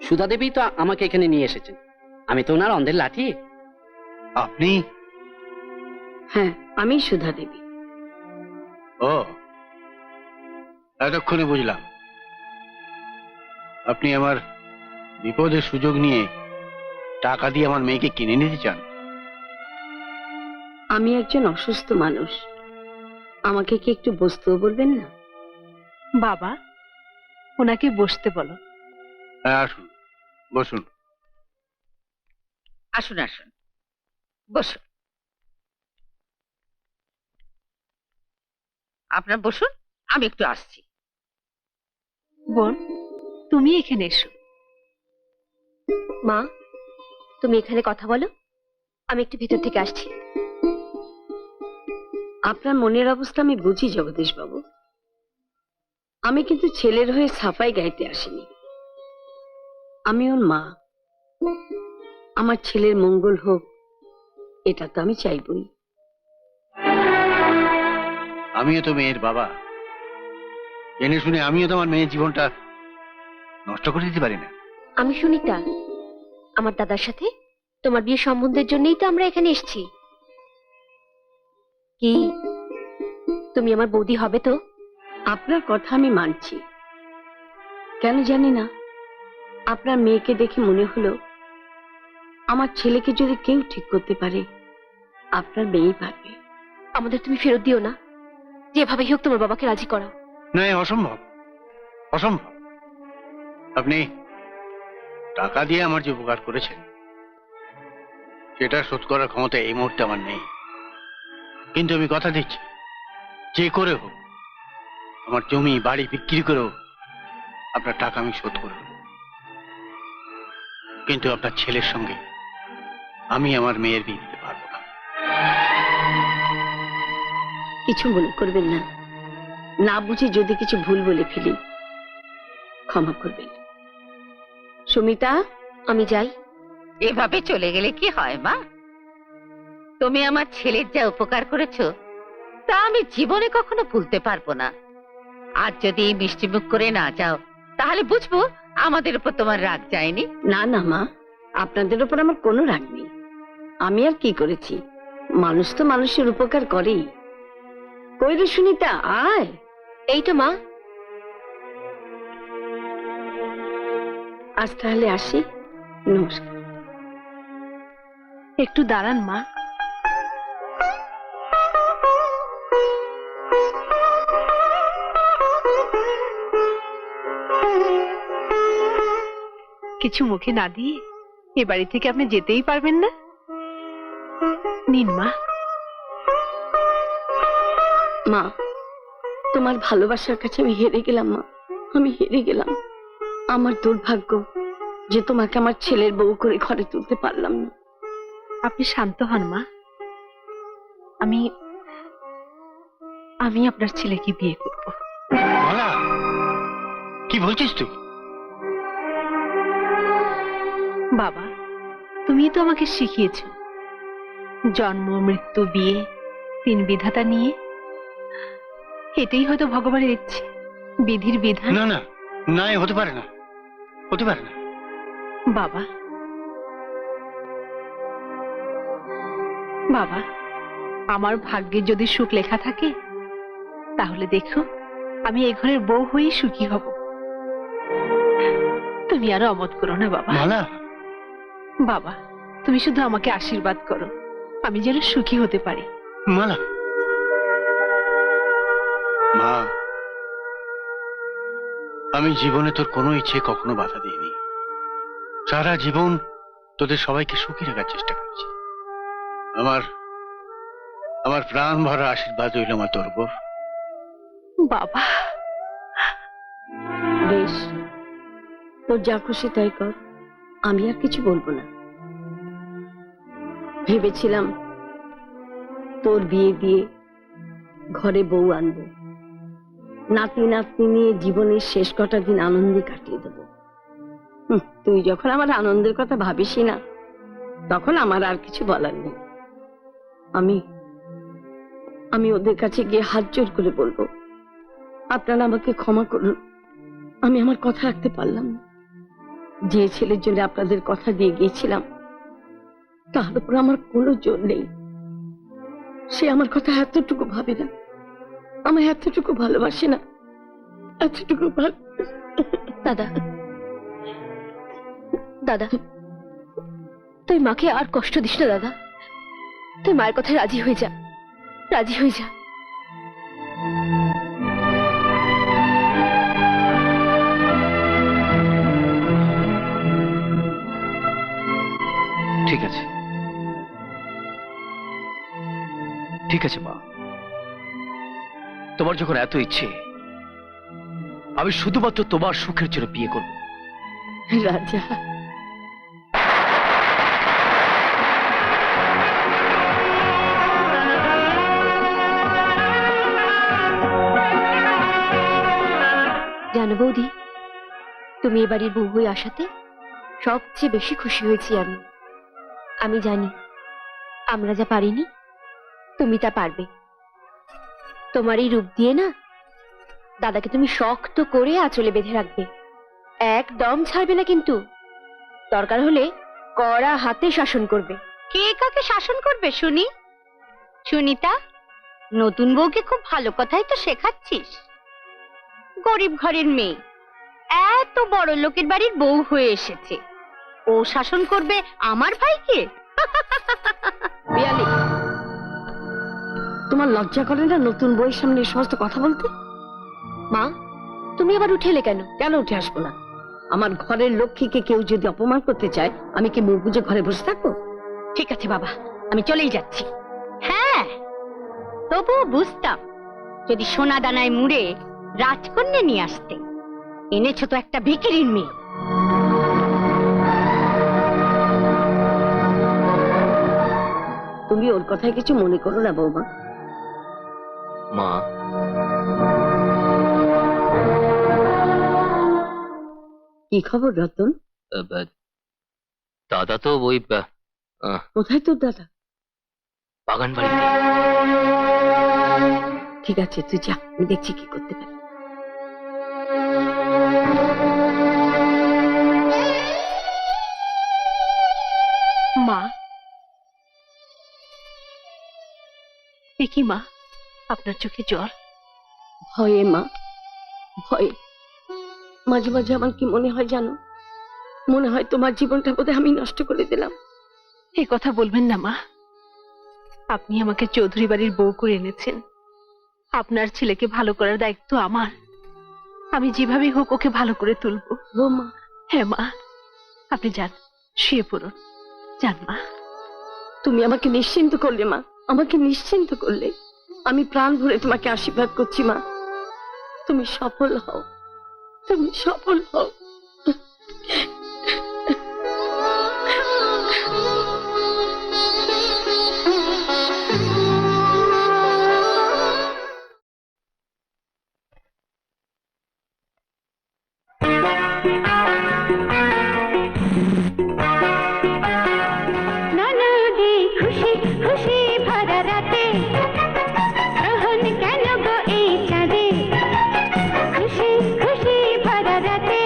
সুধা দেবী তো আমাকে এখানে নিয়ে এসেছেন। আমি তো ওনার অন্ধের লাঠি। আপনি? হ্যাঁ, আমি সুধা দেবী। ও, এতক্ষণে বুঝলাম। আপনি আমার বিপদের সুযোগ নিয়ে টাকা দিয়ে আমার মেয়েকে কিনে নিতে চান? আমি একজন অসুস্থ মানুষ, আমাকে কি একটু বসতেও বলবেন না? বাবা, ওনাকে বসতে বলো। হ্যাঁ, আসুন, বসুন। আসুন আসুন, বসুন। আপনার বসুন, আমি একটু আসছি। বোন, তুমি এখানে এসো। মা, তুমি এখানে কথা বলো, আমি একটু ভিতর থেকে আসছি। আপনার মনের অবস্থা আমি বুঝি জগদীশ বাবু, আমি কিন্তু ছেলের হয়ে সাফাই গাইতে আসিনি। আমি ওর মা, আমার ছেলের মঙ্গল হোক এটা তো আমি চাইবই। আমিও তো মেয়ের বাবা, জেনে শুনে আমিও তো আমার মেয়ের জীবনটা নষ্ট করে দিতে পারি না। আমি সুনিতা, আমার দাদার সাথে তোমার বিয়ে সম্বন্ধের জন্যই তো আমরা এখানে এসেছি। কি তুমি আমার বৌদি হবে তো? আপনার কথা আমি মানছি, কেন জানি না আপনার মেয়েকে দেখে মনে হলো আমার ছেলেকে যদি কেউ ঠিক করতে পারে আপনার মেয়েই পারবে। আমাদের তুমি ফেরত দিও না, যেভাবেই হোক তোমার বাবাকে রাজি করাও। না, এ অসম্ভব, অসম্ভব। আপনি টাকা দিয়ে আমার যে উপকার করেছেন সেটা শোধ করার ক্ষমতা এই মুহূর্তে আমার নেই, কিন্তু আমি কথা দিচ্ছি, যে করে হোক আমার জমি বাড়ি বিক্রি করেও আপনার টাকা আমি শোধ করে দেব। কিন্তু আপনার ছেলের সঙ্গে আমি আমার মেয়ের বিয়ে দিতে পারবো না। কিছু মনে করবেন না, না বুঝে যদি কিছু ভুল বলে ফেলি ক্ষমা করবেন। সুমিতা, আমি যাই। এভাবে চলে গেলে কি হয় মা? তুমি আমার ছেলের যা উপকার করেছো তা আমি জীবনে কখনো ভুলতে পারবো না। আর যদি এই মিষ্টি মুখ করে না যাও তাহলে বুঝবো আমাদের উপর তোমার রাগ যায়নি। না না মা, আপনাদের উপর আমার কোনো রাগ নেই। আমি আর কি করেছি, মানুষ তো মানুষের উপকার করেই। কই রে সুনিতা, আয়। এই তো মা। আজ তাহলে আসি, নমস্কার। একটু দাঁড়ান মা। কিছু মুখে না দিয়ে এ বাড়ি থেকে আপনি যেতেই পারবেন না। নিন মা। মা, তোমার ভালোবাসার কাছে আমি হেরে গেলাম মা, আমি হেরে গেলাম। আমার দুর্ভাগ্য যে তোমাকে আমার ছেলের বউ করে ঘরে তুলতে পারলাম না। আপনি শান্ত হন মা, আমি আমি আপনার ছেলেকে বিয়ে করব। মালা, কি বলছিস তুই? বাবা, তুমি তো আমাকে শিখিয়েছো জন্ম মৃত্যু বিয়ে তিন বিধাতা নিয়ে। এটাই হয়তো ভগবানের ইচ্ছে, বিধির বিধান। না না না, এ হতে পারে না, হতে পারে না। বাবা, বাবা, আমার ভাগ্যে যদি সুখ লেখা থাকে তাহলে দেখো আমি এই ঘরের বউ হয়েই সুখী হব। তুমি আরো অমত করো না বাবা। মালা, বাবা, তুমি শুধু আমাকে আশীর্বাদ করো, আমি যেন সুখী হতে পারি। মালা, মা, আমি জীবনে তোর কোনো ইচ্ছে কখনো বাধা দিইনি। সারা জীবন তোদের সবাইকে সুখী রাখার চেষ্টা করেছি। আমার আমার প্রাণ ভরা আশীর্বাদ রইল আমার তোর উপর। বাবা, বেশ, তোর যা খুশি তাই কর, আমি আর কিছু বলবো না। ভেবেছিলাম তোর বিয়ে দিয়ে ঘরে বউ আনবো, নাতি নাতনি নিয়ে জীবনের শেষ কটা দিন আনন্দে কাটিয়ে দেবো। তুই যখন আমার আনন্দের কথা ভাবিসই না, তখন আমার আর কিছু বলার নেই। আমি ওদের কাছে গিয়ে হাত জোর করে বলবো, আপনারা আমাকে ক্ষমা করুন, আমি আমার কথা রাখতে পারলাম না। যে ছেলের জন্য আপনাদের কথা দিয়ে গিয়েছিলাম, তার উপর আমার কোনো জোর নেই। সে আমার কথা এতটুকু ভাবে না, আমায় এতটুকু ভালোবাসে না, এতটুকু দাদা দাদা, তুই মাকে আর কষ্ট দিস না দাদা। তুই মায়ের কথায় রাজি হয়ে যা, রাজি হয়ে যা। ঠিক আছে, ঠিক আছে মা, তোমার যখন এত ইচ্ছে, আমি শুধুমাত্র তোমার সুখের জন্য বিয়ে করব। রাজা, জানো বৌদি, তুমি এ বাড়ির বউ হয়ে আসাতে সবচেয়ে বেশি খুশি হয়েছি আমি। আমি জানি আমরা যা পারিনি, তুমি তা পারবে। তোমার এই রূপ দিয়ে না, দাদাকে তুমি শক্ত করে আঁচলে বেঁধে রাখবে, একদম ছাড়বে না কিন্তু। দরকার হলে কড়া হাতে শাসন করবে। কে কাকে শাসন করবে শুনি? সুনিতা, নতুন বউকে খুব ভালো কথাই তো শেখাচ্ছিস। গরিব ঘরের মেয়ে এত বড় লোকের বাড়ির বউ হয়ে এসেছে, ও শাসন করবে আমার ভাইকে? বিয়ালি, তোমার লজ্জা করে না নতুন বউয়ের সামনে এই সমস্ত কথা বলতে? মা, তুমি আবার উঠে এলে কেন? কেন উঠে আসবো না? আমার ঘরের লক্ষ্মীকে কেউ যদি অপমান করতে চায়, আমি কি মুখ বুজে ঘরে বসে থাকবো? ঠিক আছে বাবা, আমি চলেই যাচ্ছি। হ্যাঁ, তবুও বুঝতাম যদি সোনা দানায় মুড়ে রাজকন্যা নিয়ে আসতে। এনেছো তো একটা ভিখিরির মেয়ে। তুমি ওর কথায় কিছু মনে করো না বৌমা। মা, কি খবর রতন? দাদা তো ওই কোথায় তোর দাদা? বাগান বাড়িতে। ঠিক আছে, তুই যা, আমি দেখছি কি করতে পারি। মা, এ কি মা, আপনার চোখে জল? ভয়ে মা, ভয়ে। মাঝে মাঝে আমার কি মনে হয় জানো, মনে হয় তোমার জীবনটা বোধহয় আমি নষ্ট করে দিলাম। এই কথা বলবেন না মা, আপনি আমাকে চৌধুরী বাড়ির বউ করে এনেছেন। আপনার ছেলেকে ভালো করার দায়িত্ব আমার। আমি যেভাবেই হোক ওকে ভালো করে তুলবো। বৌমা, হ্যাঁ মা, আপনি যান, শুয়ে পড়ুন, যান মা। তুমি আমাকে নিশ্চিন্ত করলে মা, আমাকে নিশ্চিন্ত করলে। আমি প্রাণ ভরে তোমাকে আশীর্বাদ করছি মা, তুমি সফল হও, তুমি সফল হও। ননদে খুশি খুশি ভরা রাতে, গ্রহণ কেন গো এই চাঁদে? খুশি খুশি ভরা রাতে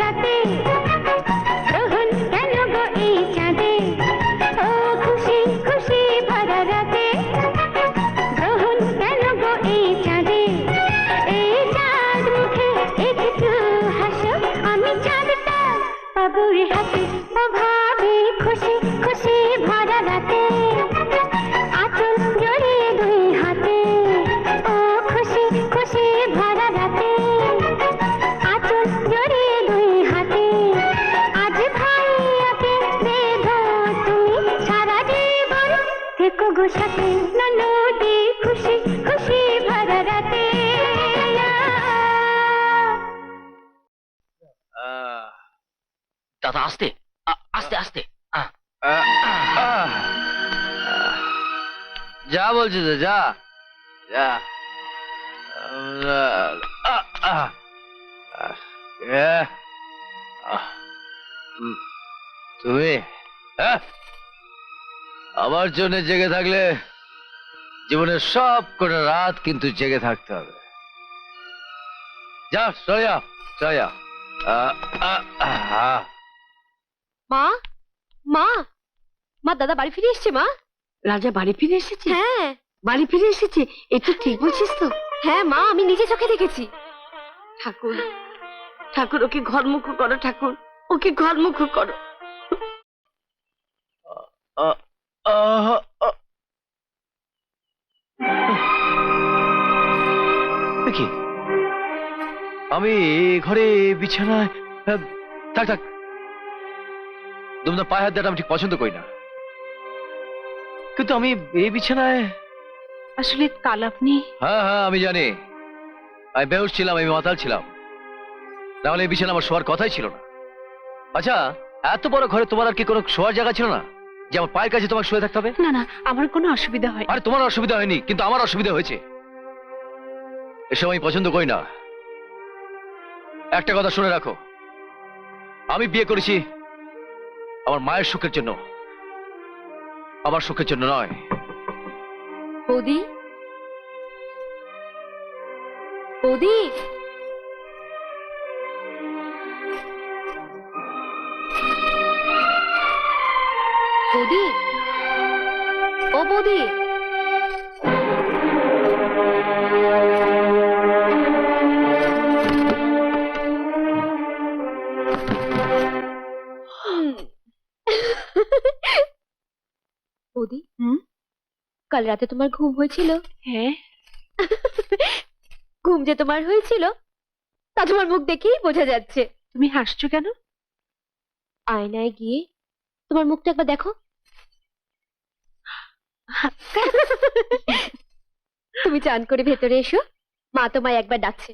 রাতে গ্রহণ কেন গো এই চাঁদে ও খুশি খুশি ভরা রাতে গ্রহণ কেন গো এই চাঁদে এই চাঁদ মুখে একটু হাসো আমি চাঁদটা পাবো হাতে অভাবে খুশি খুশি ভরা রাতে আঁচল জড়িয়ে দুই হাতে ও খুশি খুশি ভরা রাতে আঁচল জড়িয়ে দুই হাতে আজ ভাইয়াকে বেঁধো তুমি সারা জীবন থেকো গো সাথে ননদে খুশি খুশি ভরা রাতে দাদা আস্তে আস্তে আস্তে যা বলছি তো যা যা তুমি আমার জন্য জেগে থাকলে জীবনের সব কটা রাত কিন্তু জেগে থাকতে হবে। যা সয়া সয়া মা মা মা দাদা বাড়ি ফিরে এসেছে মা। রাজা বাড়ি ফিরে এসেছে? হ্যাঁ বাড়ি ফিরে এসেছে। একটু ঠিক বলছিস তো? হ্যাঁ মা আমি নিজে চোখে দেখেছি। ঠাকুর ঠাকুর ওকে ঘরমুখ করো, ঠাকুর ওকে ঘরমুখ করো। কি আমি ঘরে বিছানায় থাক থাক তোমরা পায়ে হাত দেওয়াটা আমি ঠিক পছন্দ করি না, কিন্তু আমি এই বিছানায় আসলে কাল আপনি হ্যাঁ হ্যাঁ আমি জানি আমি বেহুশ ছিলাম, আমি মাতাল ছিলাম, নাহলে এই বিছানা আমার শোয়ার কথাই ছিল না। আচ্ছা এত বড় ঘরে তোমার আর কি কোনো শোয়ার জায়গা ছিল না যে আমার পায়ের কাছে তোমার শুয়ে থাকতে হবে? না না আমার কোনো অসুবিধা হয়। আরে তোমার অসুবিধা হয়নি, কিন্তু আমার অসুবিধা হয়েছে। এসব আমি পছন্দ করি না। একটা কথা শুনে রাখো, আমি বিয়ে করেছি আমার মায়ের সুখের জন্য, আমার সুখের জন্য নয়। বৌদি বৌদি বৌদি ও বৌদি বৌদি কাল রাতে তোমার ঘুম হয়েছিল? হ্যাঁ ঘুম যে তোমার হয়েছিল তা তোমার মুখ দেখেই বোঝা যাচ্ছে। তুমি হাসছো কেন? আয়নায় গিয়ে তোমার মুখটা একবার দেখো। তুমি চান করে ভেতরে এসো, মা তোমায় একবার ডাকছে।